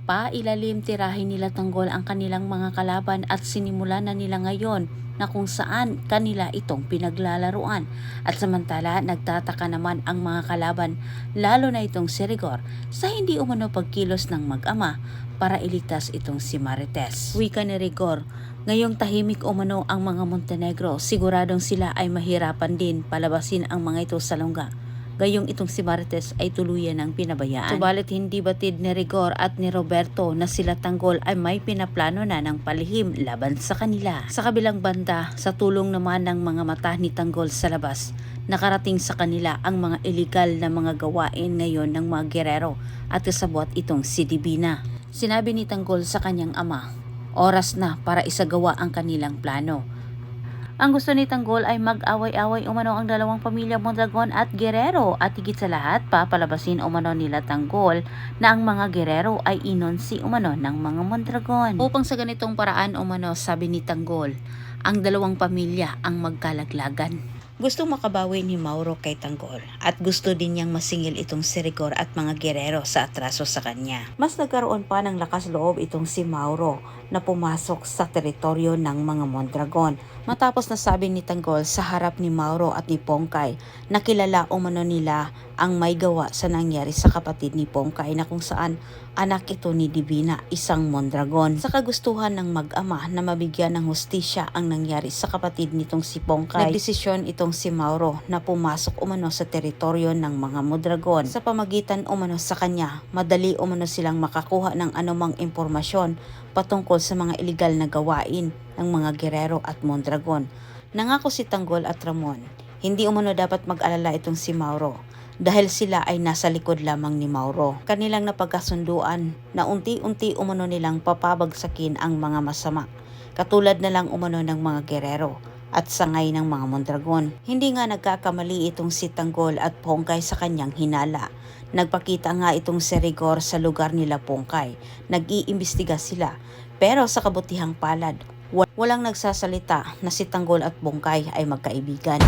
Pailalim tirahin nila Tanggol ang kanilang mga kalaban at sinimulan na nila ngayon na kung saan kanila itong pinaglalaruan. At samantala nagtataka naman ang mga kalaban, lalo na itong si Rigor, sa hindi umano pagkilos ng mag-ama para iligtas itong si Marites. Wika ni Rigor, ngayong tahimik umano ang mga Montenegro, siguradong sila ay mahirapan din palabasin ang mga ito sa lungga. Gayong itong si Marites ay tuluyan ng pinabayaan. Subalit hindi batid ni Rigor at ni Roberto na sila Tanggol ay may pinaplano na ng palihim laban sa kanila. Sa kabilang banda, sa tulong naman ng mga mata ni Tanggol sa labas, nakarating sa kanila ang mga illegal na mga gawain ngayon ng mga gerero at kasabwat itong si Divina. Sinabi ni Tanggol sa kanyang ama, oras na para isagawa ang kanilang plano. Ang gusto ni Tanggol ay mag-away-away umano ang dalawang pamilya Mondragon at Guerrero at higit sa lahat papalabasin umano nila Tanggol na ang mga Guerrero ay inonsi umano ng mga Mondragon. Upang sa ganitong paraan umano, sabi ni Tanggol, ang dalawang pamilya ang magkalaglagan. Gusto makabawi ni Mauro kay Tanggol at gusto din niyang masingil itong si Rigor at mga Guerrero sa atraso sa kanya. Mas nagkaroon pa ng lakas loob itong si Mauro na pumasok sa teritoryo ng mga Mondragon. Matapos nasabi ni Tanggol sa harap ni Mauro at ni Pongkay na kilala umano nila ang may gawa sa nangyari sa kapatid ni Pongkay na kung saan anak ito ni Divina, isang Mondragon. Sa kagustuhan ng mag-ama na mabigyan ng hustisya ang nangyari sa kapatid nitong si Pongkay, nagdesisyon itong si Mauro na pumasok umano sa teritoryo ng mga Mondragon. Sa pamagitan umano sa kanya, madali umano silang makakuha ng anumang impormasyon patungkol sa mga iligal na gawain ng mga Guerrero at Mondragon. Nangako si Tanggol at Ramon, hindi umano dapat mag-alala itong si Mauro dahil sila ay nasa likod lamang ni Mauro. Kanilang napagkasunduan na unti-unti umano nilang papabagsakin ang mga masama, katulad na lang umano ng mga Guerrero at sangay ng mga Mondragon. Hindi nga nagkakamali itong si Tanggol at Pongkay sa kanyang hinala. Nagpakita nga itong si Rigor sa lugar nila Pongkay. Nag-iimbestiga sila, pero sa kabutihang palad, walang nagsasalita na si Tanggol at Pongkay ay magkaibigan.